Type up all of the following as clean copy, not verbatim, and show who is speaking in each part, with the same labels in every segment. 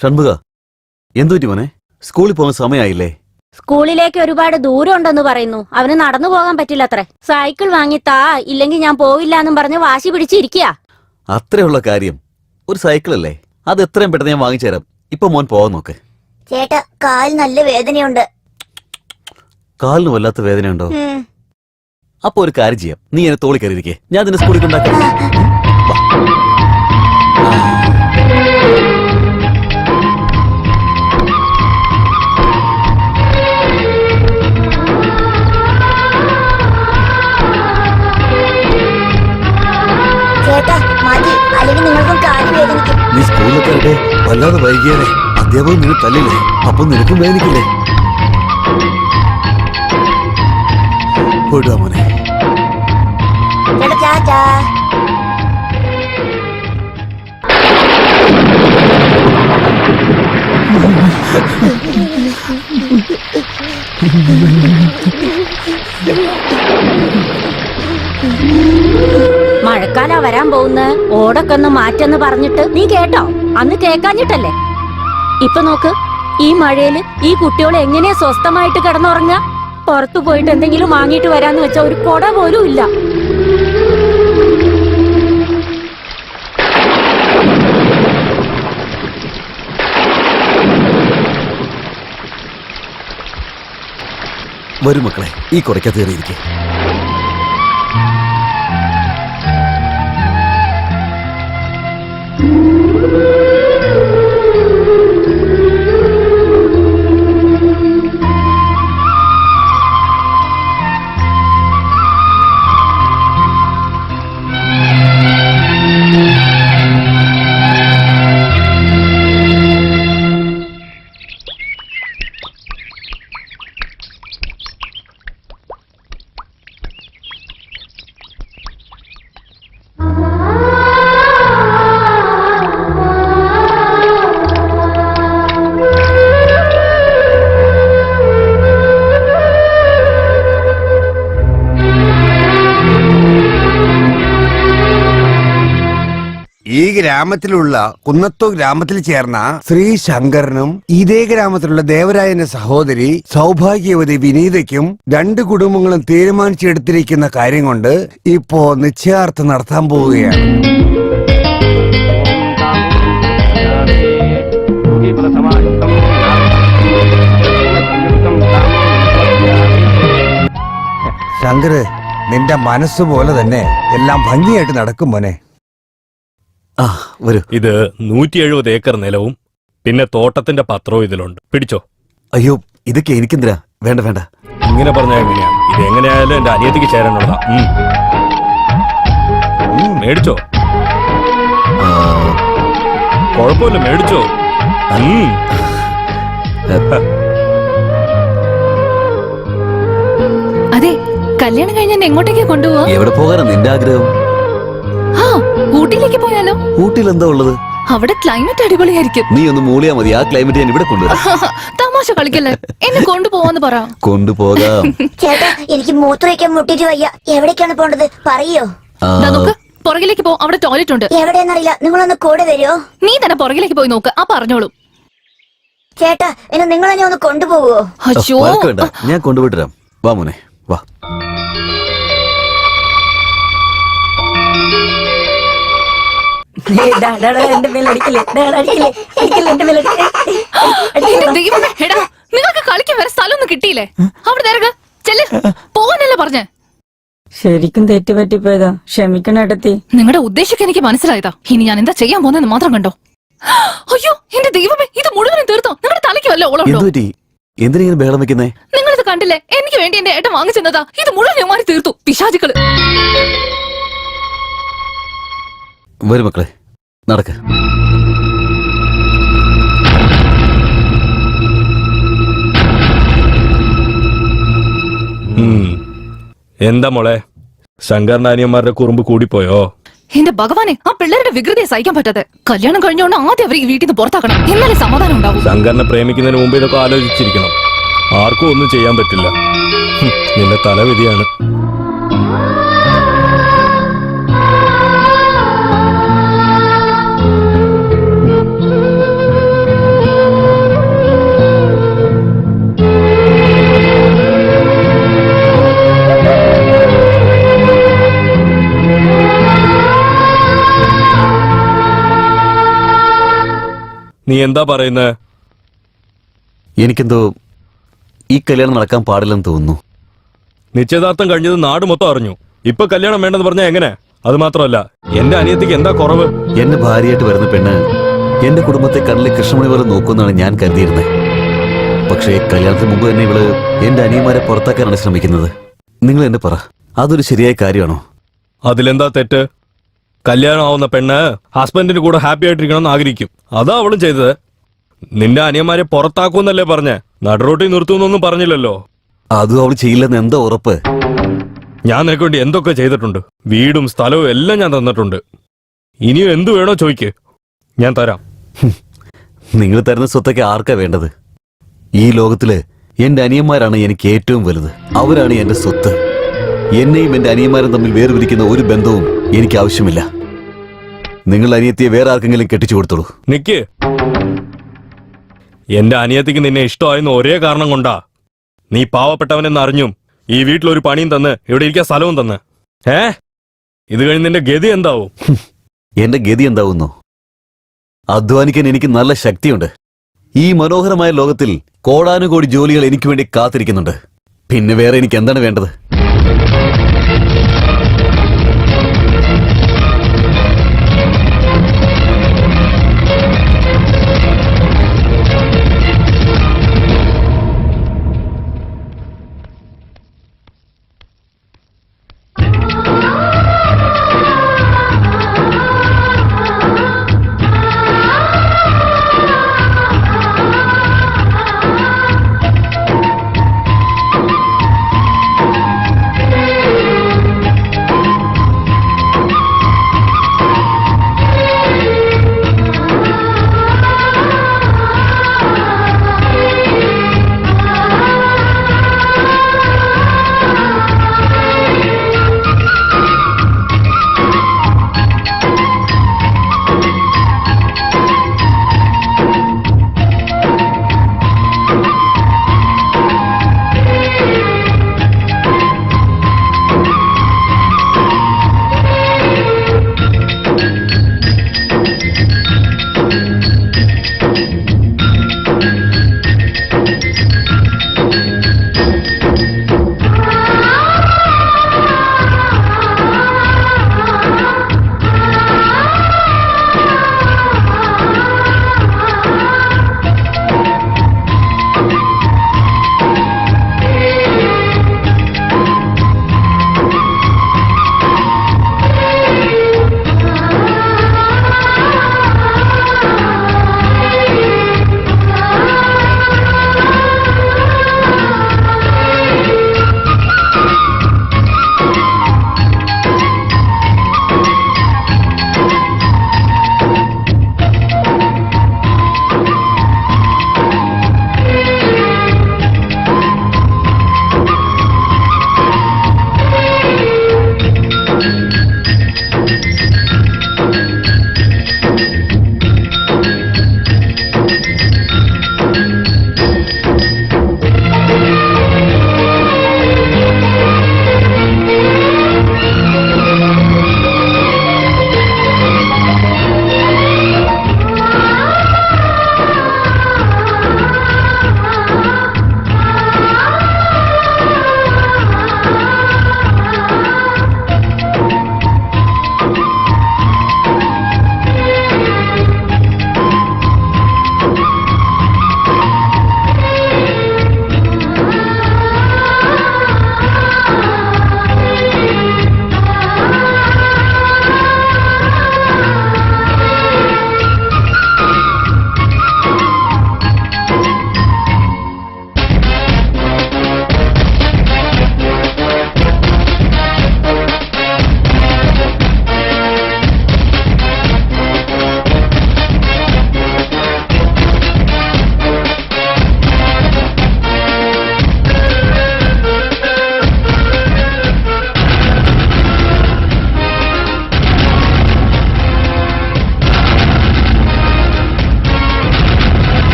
Speaker 1: ഷൺമുഖ, എന്തുപറ്റി മോനെ? സ്കൂളിൽ പോകുന്ന സമയമായില്ലേ?
Speaker 2: സ്കൂളിലേക്ക് ഒരുപാട് ദൂരം ഉണ്ടെന്ന് പറയുന്നു. അവന് നടന്നു പോകാൻ പറ്റില്ല അത്രേ. സൈക്കിൾ വാങ്ങിത്താ, ഇല്ലെങ്കിൽ ഞാൻ പോവില്ല എന്നും പറഞ്ഞ് വാശി പിടിച്ചിരിക്കുക.
Speaker 1: അത്രയുള്ള കാര്യം. ഒരു സൈക്കിൾ അല്ലേ, അത് എത്രയും പെട്ടെന്ന് ഞാൻ വാങ്ങിച്ചു. ഇപ്പൊ മോൻ പോകാൻ നോക്ക്.
Speaker 3: ചേട്ടാ, കാൽ നല്ല വേദനയുണ്ട്.
Speaker 1: കാലിന് വല്ലാത്ത വേദനയുണ്ടോ? അപ്പൊ ഒരു കാര്യം ചെയ്യാം, നീ എന്നെ തോളി കയറിയിരിക്കേ, ഞാൻ നിന്നെ സ്കൂളിൽ കൊണ്ടാക്കാം. നീ സ്കൂളിലൊക്കെ ആയിട്ട് വല്ലാതെ വൈകിയാലേ അധ്യാപകൻ നിന്നെ തല്ലില്ലേ, അപ്പൊ നിനക്കും വേദനിക്കില്ലേ? പോയിട്ടാ മോനെ.
Speaker 2: മഴക്കാലാ വരാൻ പോകുന്ന, ഓടൊക്കെ ഒന്ന് മാറ്റെന്ന് പറഞ്ഞിട്ട് നീ കേട്ടോ? അന്ന് കേക്കാഞ്ഞിട്ടല്ലേ. ഇപ്പൊ നോക്ക്, ഈ മഴയില് ഈ കുട്ടികളെ എങ്ങനെയാ സ്വസ്ഥമായിട്ട് കിടന്നുറങ്ങുക? പുറത്തു പോയിട്ട് എന്തെങ്കിലും വാങ്ങിയിട്ട് വരാന്ന് വെച്ചാ ഒരു കൊട പോലും ഇല്ല.
Speaker 1: വരും മക്കളെ, ഈ കുടയ്ക്കകത്ത് കയറിയിരിക്കേ.
Speaker 4: ഈ ഗ്രാമത്തിലുള്ള കുന്നത്തോ ഗ്രാമത്തിൽ ചേർന്ന ശ്രീ ശങ്കരനും ഇതേ ഗ്രാമത്തിലുള്ള ദേവരായന്റെ സഹോദരി സൗഭാഗ്യവതി വിനീതയ്ക്കും രണ്ട് കുടുംബങ്ങളും തീരുമാനിച്ചെടുത്തിരിക്കുന്ന കാര്യം കൊണ്ട് ഇപ്പോ നിശ്ചയാർത്ഥം നടത്താൻ പോവുകയാണ്. ശങ്കര്, നിന്റെ മനസ്സുപോലെ തന്നെ എല്ലാം ഭംഗിയായിട്ട് നടക്കും മോനെ.
Speaker 5: ഇത് 170 ഏക്കർ നിലവും പിന്നെ തോട്ടത്തിന്റെ പത്രവും ഇതിലുണ്ട്. പിടിച്ചോ.
Speaker 1: അയ്യോ, ഇതൊക്കെ എനിക്കെന്തിനാ? വേണ്ട വേണ്ട.
Speaker 5: ഇങ്ങനെ പറഞ്ഞാ എങ്ങനെയാ? ഇത് എങ്ങനെയായാലും എന്റെ അനിയത്തിക്ക് ചേരാനുള്ളതാ. മേടിച്ചോ, കുഴപ്പമില്ല, മേടിച്ചോ.
Speaker 6: അതെ, കല്യാണം കഴിഞ്ഞ എങ്ങോട്ടേക്ക് കൊണ്ടുപോവാ?
Speaker 1: എവിടെ പോകാനാ നിന്റെ ആഗ്രഹം?
Speaker 6: ഊട്ടിയിലേക്ക് പോയാലോ?
Speaker 1: ഊട്ടിയിൽ എന്താ ഉള്ളത്?
Speaker 6: അവിടെ ക്ലൈമറ്റ് അടിപൊളിയായിരിക്കും.
Speaker 1: നീ ഒന്ന് മൂളിയാ മതി, ആ ക്ലൈമറ്റ് ഞാൻ ഇവിടെ കൊണ്ടുവരാം.
Speaker 6: തമാശ കളിക്കല്ലേ, എന്നെ കൊണ്ടുപോവാന്ന് പറ.
Speaker 1: കൊണ്ടുപോകാം.
Speaker 3: ചേട്ടാ, എനിക്ക് മൂത്രമൊഴിക്കാൻ മുട്ടിട്ട് വയ്യ. എവിടേക്കാണ് പോണ്ടത് പറയോ?
Speaker 6: നോക്ക്, പുറകിലേക്ക് പോ, അവിടെ ടോയ്ലറ്റ് ഉണ്ട്.
Speaker 3: എവിടെയെന്നറിയില്ല, നിങ്ങളൊന്ന് കൂടെ വരുമോ?
Speaker 6: നീ തന്നെ പുറകിലേക്ക് പോയി നോക്ക്, ആ പറഞ്ഞോളൂ.
Speaker 3: ചേട്ടാ, എന്നെ നിങ്ങൾ തന്നെ ഒന്ന് കൊണ്ടുപോകുവോ?
Speaker 1: ഞാൻ കൊണ്ടുപോയിട്ടരാം. വാ മോനെ, വാ.
Speaker 6: നിങ്ങൾക്ക് കളിക്കാൻ വരെ സ്ഥലമൊന്നും കിട്ടിയില്ലേ? അവിടെ പോവാനല്ലേ പറഞ്ഞേ?
Speaker 7: ശരിക്കും തെറ്റുപറ്റിപ്പോയതാ, ക്ഷമിക്കണേട്ടത്തി.
Speaker 6: നിങ്ങളുടെ ഉദ്ദേശമൊക്കെ എനിക്ക് മനസ്സിലായതാ. ഇനി ഞാൻ എന്താ ചെയ്യാൻ പോകുന്നതെന്ന് മാത്രം കണ്ടോ. അയ്യോ എന്റെ ദൈവമേ, ഇത് മുഴുവനും തീർത്തോ? നിങ്ങളുടെ തലയ്ക്ക് വല്ല ഓളമുണ്ടോ?
Speaker 1: എന്തിനാ ബഹളം വെക്കുന്നേ?
Speaker 6: നിങ്ങളിത് കണ്ടില്ലേ? എനിക്ക് വേണ്ടി എന്റെ ഏട്ടൻ വാങ്ങിച്ചെന്നതാ. ഇത് മുഴുവൻ മാറി തീർത്തു പിശാചുക്കള്.
Speaker 1: വരും മക്കളെ, നടക്ക.
Speaker 5: എന്താ മോളെ, ശങ്കറിന്റെ അനിയന്മാരുടെ കുറുമ്പ് കൂടിപ്പോയോ?
Speaker 6: എന്റെ ഭഗവാനെ, ആ പിള്ളേരുടെ വികൃതിയെ സഹിക്കാൻ പറ്റാതെ. കല്യാണം കഴിഞ്ഞോണ്ട് ആദ്യം അവർ ഈ വീട്ടിൽ നിന്ന് പുറത്താക്കണം, എന്നാലേ സമാധാനം ഉണ്ടാവും.
Speaker 5: ശങ്കറിനെ പ്രേമിക്കുന്നതിന് മുമ്പ് ഇതൊക്കെ ആലോചിച്ചിരിക്കണം. ആർക്കും ഒന്നും ചെയ്യാൻ പറ്റില്ല. നിന്റെ തലവിധിയാണ്. നീ എന്താ പറയുന്നത്?
Speaker 1: എനിക്കെന്തോ ഈ കല്യാണം നടക്കാൻ പാടില്ലെന്ന് തോന്നുന്നു.
Speaker 5: നിശ്ചയദാർത്ഥം കഴിഞ്ഞത് നാട് മൊത്തം അറിഞ്ഞു. ഇപ്പൊ കല്യാണം വേണ്ടെന്ന് പറഞ്ഞാൽ എങ്ങനെ? അത് മാത്രമല്ല, എന്റെ അനിയത്തിക്ക് എന്താ കുറവ്?
Speaker 1: എന്റെ ഭാര്യയായിട്ട് വരുന്ന പെണ്ണ് എന്റെ കുടുംബത്തെ കണ്ണിലെ കൃഷ്ണമണി പോലെ നോക്കുമെന്നാണ് ഞാൻ കരുതിയിരുന്നത്. പക്ഷേ കല്യാണത്തിന് മുമ്പ് തന്നെ ഇവള് എന്റെ അനിയന്മാരെ പുറത്താക്കാനാണ് ശ്രമിക്കുന്നത്. നിങ്ങൾ എന്നെ പറ, അതൊരു ശരിയായ കാര്യമാണോ?
Speaker 5: അതിലെന്താ തെറ്റ്? കല്യാണം ആവുന്ന പെണ്ണ് ഹസ്ബൻഡിന്റെ കൂടെ ഹാപ്പി ആയിട്ടിരിക്കണമെന്ന് ആഗ്രഹിക്കും. അതാ അവളും ചെയ്തത്. നിന്റെ അനിയന്മാരെ പുറത്താക്കൂന്നല്ലേ പറഞ്ഞേ, നടുറോട്ടി നിർത്തുന്നൊന്നും പറഞ്ഞില്ലല്ലോ.
Speaker 1: അതും അവൾ ചെയ്യില്ലെന്ന് എന്താ ഉറപ്പ്?
Speaker 5: ഞാൻ നിനക്ക് വേണ്ടി എന്തൊക്കെ ചെയ്തിട്ടുണ്ട്. വീടും സ്ഥലവും എല്ലാം ഞാൻ തന്നിട്ടുണ്ട്. ഇനിയും എന്തു വേണോ ചോയ്ക്ക്, ഞാൻ തരാം.
Speaker 1: നിങ്ങൾ തരുന്ന സ്വത്തൊക്കെ ആർക്കാ വേണ്ടത്? ഈ ലോകത്തില് എന്റെ അനിയന്മാരാണ് എനിക്ക് ഏറ്റവും വലുത്. അവരാണ് എന്റെ സ്വത്ത്. എന്നെയും എന്റെ അനിയന്മാരും തമ്മിൽ വേർതിരിക്കുന്ന ഒരു ബന്ധവും എനിക്ക് ആവശ്യമില്ല. നിങ്ങൾ അനിയത്തിയെ വേറെ ആർക്കെങ്കിലും കെട്ടിച്ചു കൊടുത്തോളൂ.
Speaker 5: നിക്ക്, എന്റെ അനിയത്തിക്ക് നിന്നെ ഇഷ്ടമായെന്ന് ഒരേ കാരണം കൊണ്ടാ നീ പാവപ്പെട്ടവനെന്ന് അറിഞ്ഞും ഈ വീട്ടിലൊരു പണിയും തന്ന് ഇവിടെ ഇരിക്കാൻ സ്ഥലവും തന്ന്. ഇത് കഴിഞ്ഞ് നിന്റെ ഗതി എന്താവും?
Speaker 1: എന്റെ ഗതി എന്താവുന്നോ? അധ്വാനിക്കാൻ എനിക്ക് നല്ല ശക്തിയുണ്ട്. ഈ മനോഹരമായ ലോകത്തിൽ കോടാനുകോടി ജോലികൾ എനിക്ക് വേണ്ടി കാത്തിരിക്കുന്നുണ്ട്. പിന്നെ വേറെ എനിക്ക് എന്താണ് വേണ്ടത്?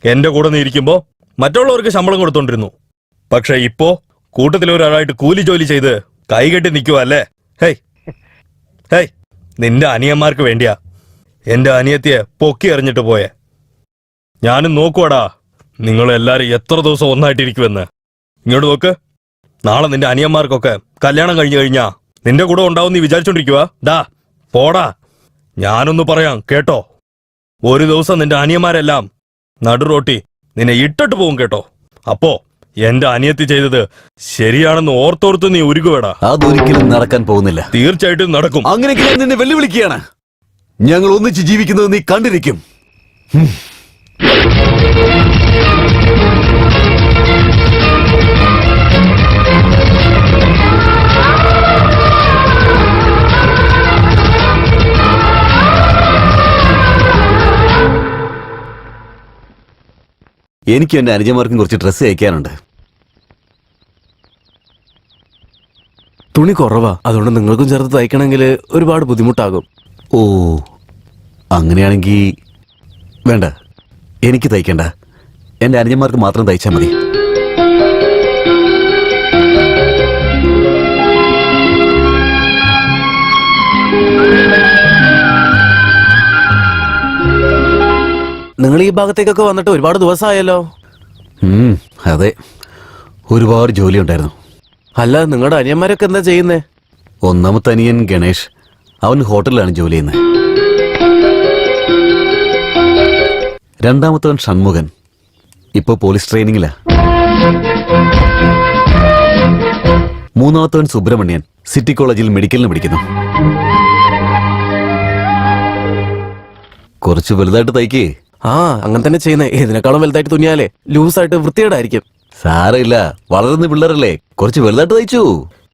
Speaker 5: എന്റെ കൂടെ നീ ഇരിക്കുമ്പോ മറ്റുള്ളവർക്ക് ശമ്പളം കൊടുത്തോണ്ടിരുന്നു. പക്ഷെ ഇപ്പോ കൂട്ടത്തിലൊരാളായിട്ട് കൂലി ജോലി ചെയ്ത് കൈകെട്ടി നിൽക്കുവാ അല്ലേ? ഹേയ് ഹേയ്, നിന്റെ അനിയന്മാർക്ക് വേണ്ടിയാ എന്റെ അനിയത്തിയെ പൊക്കി എറിഞ്ഞിട്ട് പോയെ. ഞാനും നോക്കുവാടാ നിങ്ങളെല്ലാരും എത്ര ദിവസം ഒന്നായിട്ടിരിക്കുമെന്ന്. ഇങ്ങോട്ട് നോക്ക്, നാളെ നിന്റെ അനിയന്മാർക്കൊക്കെ കല്യാണം കഴിഞ്ഞു കഴിഞ്ഞാ നിന്റെ കൂടെ ഉണ്ടാവും നീ വിചാരിച്ചോണ്ടിരിക്കുവാ? ഡാ പോടാ, ഞാനൊന്ന് പറയാം കേട്ടോ. ഒരു ദിവസം നിന്റെ അനിയന്മാരെല്ലാം നടുറോട്ടി നിന്നെ ഇട്ടിട്ട് പോകും കേട്ടോ. അപ്പോ എന്റെ അനിയത്തി ചെയ്തത് ശരിയാണെന്ന് ഓർത്തോർത്ത് നീ ഉരുകുവേടാ.
Speaker 1: അതൊരിക്കലും നടക്കാൻ പോകുന്നില്ല.
Speaker 5: തീർച്ചയായിട്ടും നടക്കും.
Speaker 1: അങ്ങനെയൊക്കെ ഞാൻ നിന്നെ വെല്ലുവിളിക്കുകയാണ്. ഞങ്ങൾ ഒന്നിച്ച് ജീവിക്കുന്നത് നീ കണ്ടിരിക്കും. എനിക്ക് എന്റെ അനുജന്മാർക്കും കുറച്ച് ഡ്രസ്സ് അയക്കാനുണ്ട്.
Speaker 8: തുണി കുറവാ, അതുകൊണ്ട് നിങ്ങൾക്കും ചേർത്ത് തയ്ക്കണമെങ്കിൽ ഒരുപാട് ബുദ്ധിമുട്ടാകും.
Speaker 1: ഓ, അങ്ങനെയാണെങ്കിൽ വേണ്ട, എനിക്ക് തയ്ക്കണ്ട. എന്റെ അനുജന്മാർക്ക് മാത്രം തയ്ച്ചാൽ മതി.
Speaker 8: നിങ്ങൾ ഈ ഭാഗത്തേക്കൊക്കെ വന്നിട്ട് ഒരുപാട് ദിവസമായല്ലോ.
Speaker 1: അതെ, ഒരുപാട് ജോലി ഉണ്ടായിരുന്നു.
Speaker 8: അല്ല, നിങ്ങളുടെ അനിയന്മാരൊക്കെ എന്താ ചെയ്യുന്നേ?
Speaker 1: ഒന്നാമത്തെ അനിയൻ ഗണേഷ്, അവൻ ഹോട്ടലിലാണ് ജോലി ചെയ്യുന്നത്. രണ്ടാമത്തവൻ ഷൺമുഖൻ, ഇപ്പൊ പോലീസ് ട്രെയിനിങ്ങിലാ. മൂന്നാമത്തവൻ സുബ്രഹ്മണ്യൻ, സിറ്റി കോളേജിൽ മെഡിക്കലിന് പഠിക്കുന്നു. കുറച്ച് വലുതായിട്ട് തയ്ക്കേ.
Speaker 8: ആ, അങ്ങനെ തന്നെ ചെയ്യുന്നേ. ഇതിനേക്കാളും വലുതായിട്ട് തുന്നിയാലേ ലൂസായിട്ട് വൃത്തികേടായിരിക്കും.
Speaker 1: സാരമില്ല, വളർന്ന പിള്ളേരല്ലേ, കുറച്ച് വലുതായിട്ട് തയ്ച്ചു.